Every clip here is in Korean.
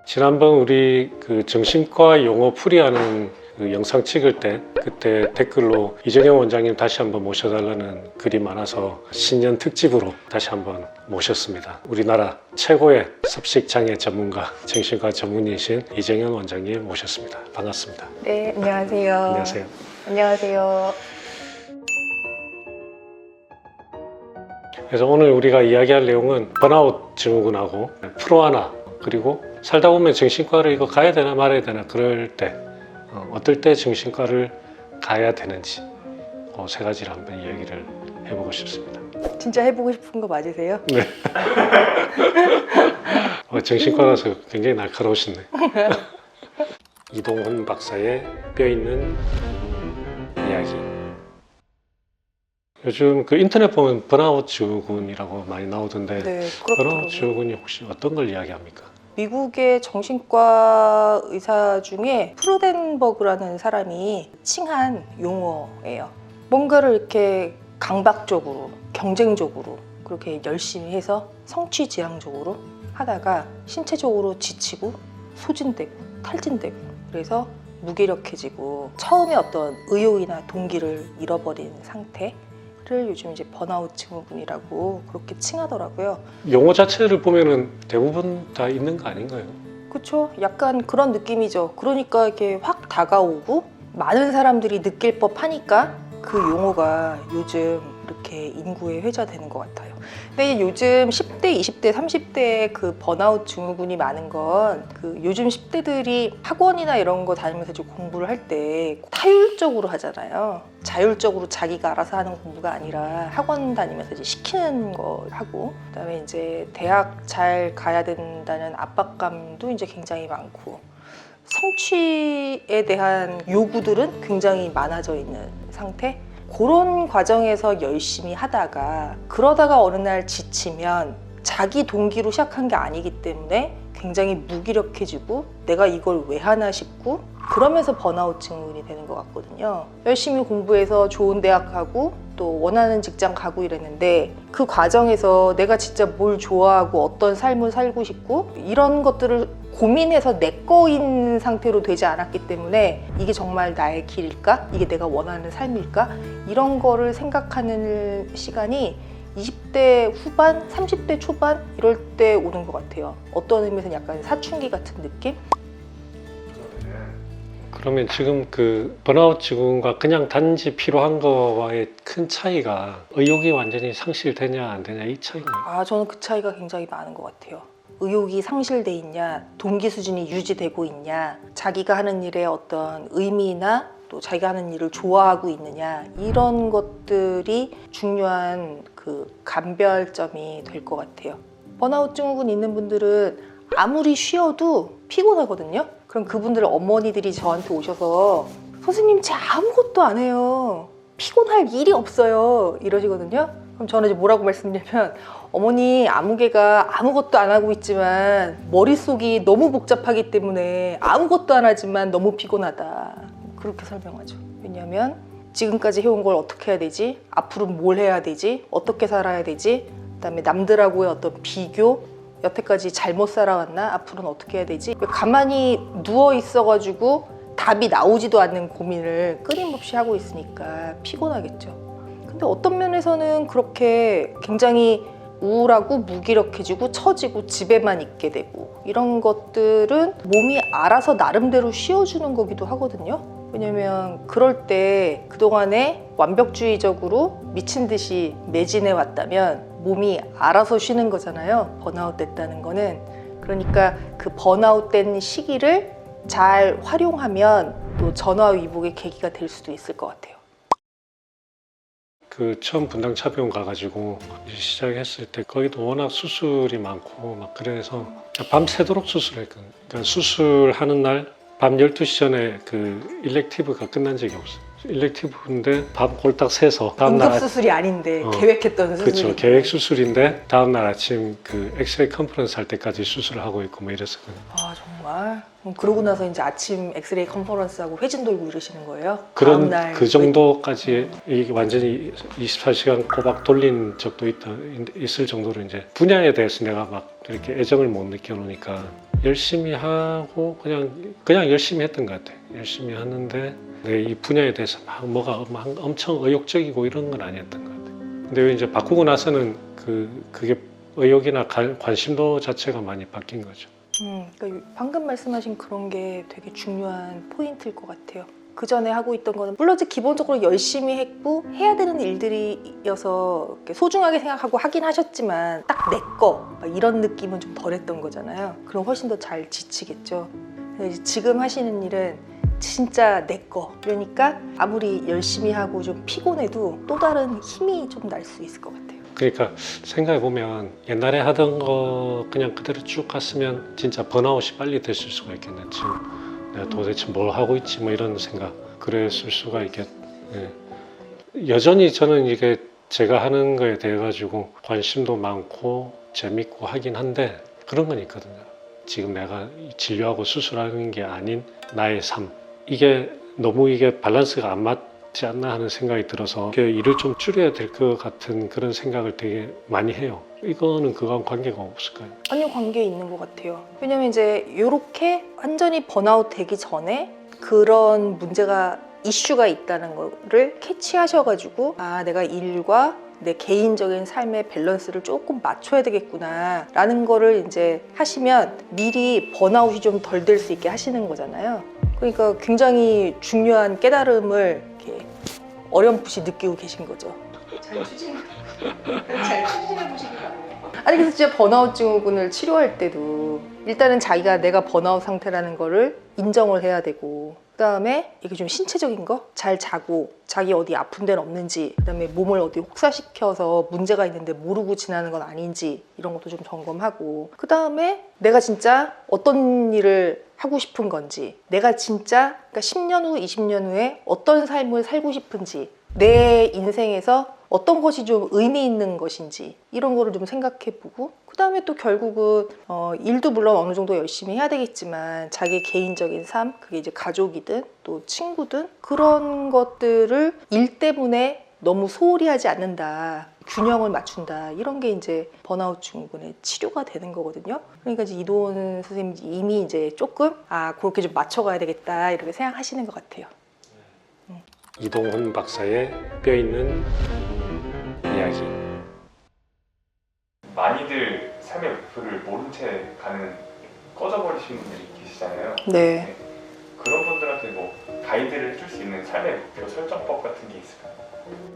지난번 우리 그 정신과 용어 풀이하는 그 영상 찍을 때 그때 댓글로 이정현 원장님 다시 한번 모셔달라는 글이 많아서 신년 특집으로 다시 한번 모셨습니다. 우리나라 최고의 섭식장애 전문가, 정신과 전문의이신 이정현 원장님 모셨습니다. 반갑습니다. 네, 안녕하세요. 안녕하세요. 안녕하세요. 그래서 오늘 우리가 이야기할 내용은 번아웃 증후군하고 프로하나, 그리고 살다 보면 정신과를 이거 가야 되나 말아야 되나 그럴 때 어떨 때 정신과를 가야 되는지 그 세 가지를 한번 이야기를 해보고 싶습니다. 진짜 해보고 싶은 거 맞으세요? 네. 정신과라서 굉장히 날카로우시네. 이동훈 박사의 뼈있는 이야기. 요즘 그 인터넷 보면 번아웃 증후군이라고 많이 나오던데 네, 번아웃 그렇더라고요. 증후군이 혹시 어떤 걸 이야기합니까? 미국의 정신과 의사 중에 프로덴버그라는 사람이 칭한 용어예요. 뭔가를 이렇게 강박적으로, 경쟁적으로 그렇게 열심히 해서 성취지향적으로 하다가 신체적으로 지치고 소진되고 탈진되고 그래서 무기력해지고 처음에 어떤 의욕이나 동기를 잃어버린 상태를 요즘 이제 번아웃 증후군이라고 그렇게 칭하더라고요. 용어 자체를 보면은 대부분 다 있는 거 아닌가요? 그렇죠. 약간 그런 느낌이죠. 그러니까 이게 확 다가오고 많은 사람들이 느낄 법하니까 그 용어가 요즘 이렇게 인구에 회자되는 것 같아요. 근데 요즘 10대, 20대, 30대에 그 번아웃 증후군이 많은 건 그 요즘 10대들이 학원이나 이런 거 다니면서 이제 공부를 할 때 타율적으로 하잖아요. 자율적으로 자기가 알아서 하는 공부가 아니라 학원 다니면서 이제 시키는 거 하고, 그다음에 이제 대학 잘 가야 된다는 압박감도 이제 굉장히 많고, 성취에 대한 요구들은 굉장히 많아져 있는 상태? 그런 과정에서 열심히 하다가 그러다가 어느 날 지치면 자기 동기로 시작한 게 아니기 때문에 굉장히 무기력해지고 내가 이걸 왜 하나 싶고 그러면서 번아웃 증후군이 되는 것 같거든요. 열심히 공부해서 좋은 대학 가고 또 원하는 직장 가고 이랬는데 그 과정에서 내가 진짜 뭘 좋아하고 어떤 삶을 살고 싶고 이런 것들을 고민해서 내 거인 상태로 되지 않았기 때문에 이게 정말 나의 길일까? 이게 내가 원하는 삶일까? 이런 거를 생각하는 시간이 20대 후반, 30대 초반 이럴 때 오는 것 같아요. 어떤 의미에서는 약간 사춘기 같은 느낌? 그러면 지금 그 번아웃 증후군과 그냥 단지 피로한 거와의 큰 차이가 의욕이 완전히 상실되냐 안 되냐 이 차이인가요? 저는 그 차이가 굉장히 많은 것 같아요. 의욕이 상실돼 있냐, 동기 수준이 유지되고 있냐, 자기가 하는 일에 어떤 의미나 또 자기가 하는 일을 좋아하고 있느냐, 이런 것들이 중요한 그 감별점이 될 것 같아요. 번아웃 증후군 있는 분들은 아무리 쉬어도 피곤하거든요. 그럼 그분들 어머니들이 저한테 오셔서 선생님 제 아무것도 안 해요. 피곤할 일이 없어요. 이러시거든요. 그럼 저는 이제 뭐라고 말씀드리냐면 어머니 아무개가 아무것도 안 하고 있지만 머릿속이 너무 복잡하기 때문에 아무것도 안 하지만 너무 피곤하다. 그렇게 설명하죠. 왜냐하면 지금까지 해온 걸 어떻게 해야 되지? 앞으로 뭘 해야 되지? 어떻게 살아야 되지? 그다음에 남들하고의 어떤 비교, 여태까지 잘못 살아왔나? 앞으로는 어떻게 해야 되지? 가만히 누워 있어가지고 답이 나오지도 않는 고민을 끊임없이 하고 있으니까 피곤하겠죠. 근데 어떤 면에서는 그렇게 굉장히 우울하고 무기력해지고 처지고 집에만 있게 되고 이런 것들은 몸이 알아서 나름대로 쉬어주는 거기도 하거든요. 왜냐면 그럴 때 그동안에 완벽주의적으로 미친 듯이 매진해 왔다면 몸이 알아서 쉬는 거잖아요. 번아웃 됐다는 거는. 그러니까 그 번아웃 된 시기를 잘 활용하면 또 전화위복의 계기가 될 수도 있을 것 같아요. 그 처음 분당차병원 가가지고 시작했을 때 거기도 워낙 수술이 많고 막 그래서 밤새도록 수술했거든요. 그러니까 수술하는 날 밤 12시 전에 그 일렉티브가 끝난 적이 없어요. 일렉티브인데 밤 꼴딱 새서 다음날 응급수술이 아닌데 계획했던 수술이. 그렇죠. 계획 수술인데 다음날 아침 그 엑스레이 컨퍼런스 할 때까지 수술을 하고 있고 뭐 이랬었거든요. 정말? 그러고 나서 이제 아침 엑스레이 컨퍼런스하고 회진 돌고 이러시는 거예요? 그런 다음날 그 정도까지 이게 완전히 24시간 꼬박 돌린 적도 있을 정도로 이제 분야에 대해서 내가 막 이렇게 애정을 못 느껴놓으니까 열심히 하고 그냥 열심히 했던 것 같아요. 열심히 하는데 이 분야에 대해서 막 엄청 의욕적이고 이런 건 아니었던 것 같아요. 근데 이제 바꾸고 나서는 그게 의욕이나 관심도 자체가 많이 바뀐 거죠. 그러니까 방금 말씀하신 그런 게 되게 중요한 포인트일 것 같아요. 그 전에 하고 있던 거는 물론 이제 기본적으로 열심히 했고 해야 되는 일들이어서 이렇게 소중하게 생각하고 하긴 하셨지만 딱 내 거 이런 느낌은 좀 덜했던 거잖아요. 그럼 훨씬 더 잘 지치겠죠. 근데 이제 지금 하시는 일은 진짜 내 거. 그러니까 아무리 열심히 하고 좀 피곤해도 또 다른 힘이 좀 날 수 있을 것 같아요. 그러니까 생각해 보면 옛날에 하던 거 그냥 그대로 쭉 갔으면 진짜 번아웃이 빨리 됐을 수가 있겠네. 지금 내가 도대체 뭘 하고 있지 뭐 이런 생각 그랬을 수가 있겠. 예. 여전히 저는 이게 제가 하는 거에 대해 가지고 관심도 많고 재밌고 하긴 한데 그런 건 있거든요. 지금 내가 진료하고 수술하는 게 아닌 나의 삶 이게 너무 이게 밸런스가 안 맞지 않나 하는 생각이 들어서 일을 좀 줄여야 될 것 같은 그런 생각을 되게 많이 해요. 이거는 그거랑 관계가 없을까요? 아니요, 관계 있는 것 같아요. 왜냐면 이제 이렇게 완전히 번아웃 되기 전에 그런 문제가 이슈가 있다는 거를 캐치하셔가지고 아 내가 일과 내 개인적인 삶의 밸런스를 조금 맞춰야 되겠구나 라는 거를 이제 하시면 미리 번아웃이 좀 덜 될 수 있게 하시는 거잖아요. 그러니까 굉장히 중요한 깨달음을 이렇게 어렴풋이 느끼고 계신 거죠. 잘 추진해 보시기 바랍니다. 아니 그래서 진짜 번아웃 증후군을 치료할 때도 일단은 자기가 내가 번아웃 상태라는 거를 인정을 해야 되고 그다음에 이게 좀 신체적인 거 잘 자고 자기 어디 아픈 데는 없는지 그다음에 몸을 어디 혹사시켜서 문제가 있는데 모르고 지나는 건 아닌지 이런 것도 좀 점검하고 그다음에 내가 진짜 어떤 일을 하고 싶은 건지 내가 진짜 그러니까 10년 후 20년 후에 어떤 삶을 살고 싶은지 내 인생에서 어떤 것이 좀 의미 있는 것인지 이런 거를 좀 생각해보고 그 다음에 또 결국은 일도 물론 어느 정도 열심히 해야 되겠지만 자기 개인적인 삶 그게 이제 가족이든 또 친구든 그런 것들을 일 때문에 너무 소홀히 하지 않는다 균형을 맞춘다 이런 게 이제 번아웃 증후군의 치료가 되는 거거든요. 그러니까 이제 이도원 선생님이 이미 이제 조금 그렇게 좀 맞춰가야 되겠다 이렇게 생각하시는 것 같아요. 이동훈 박사의 뼈있는 이야기. 많이들 삶의 목표를 모른 채 가는 꺼져버리신 분들이 계시잖아요. 네. 그런 분들한테 뭐 가이드를 해줄 수 있는 삶의 목표 설정법 같은 게 있을까요?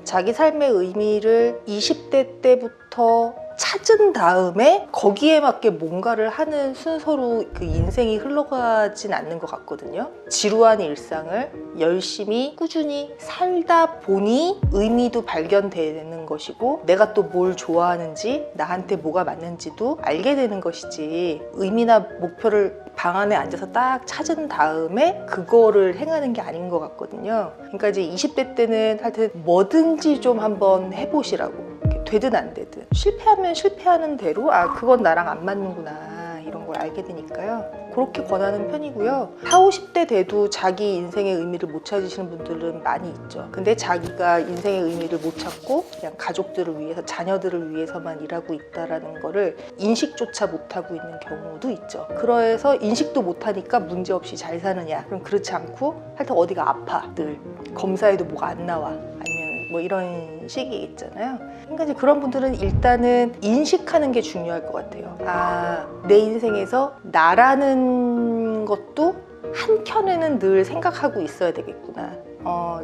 자기 삶의 의미를 20대 때부터 찾은 다음에 거기에 맞게 뭔가를 하는 순서로 그 인생이 흘러가진 않는 것 같거든요. 지루한 일상을 열심히 꾸준히 살다 보니 의미도 발견되는 것이고 내가 또 뭘 좋아하는지 나한테 뭐가 맞는지도 알게 되는 것이지 의미나 목표를 방 안에 앉아서 딱 찾은 다음에 그거를 행하는 게 아닌 것 같거든요. 그러니까 이제 20대 때는 하여튼 뭐든지 좀 한번 해보시라고. 되든 안 되든 실패하면 실패하는 대로 그건 나랑 안 맞는구나 이런 걸 알게 되니까요. 그렇게 권하는 편이고요. 40, 50대 돼도 자기 인생의 의미를 못 찾으시는 분들은 많이 있죠. 근데 자기가 인생의 의미를 못 찾고 그냥 가족들을 위해서 자녀들을 위해서만 일하고 있다라는 거를 인식조차 못하고 있는 경우도 있죠. 그래서 인식도 못하니까 문제없이 잘 사느냐? 그럼 그렇지 않고 하여튼 어디가 아파 늘 검사에도 뭐가 안 나와 아니면 뭐 이런 식이 있잖아요. 그러니까 이제 그런 분들은 일단은 인식하는 게 중요할 것 같아요. 내 인생에서 나라는 것도 한켠에는 늘 생각하고 있어야 되겠구나.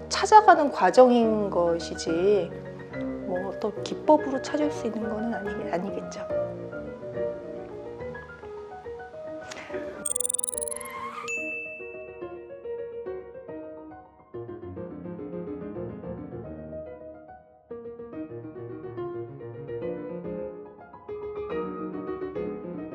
찾아가는 과정인 것이지 뭐 어떤 기법으로 찾을 수 있는 거는 아니겠죠.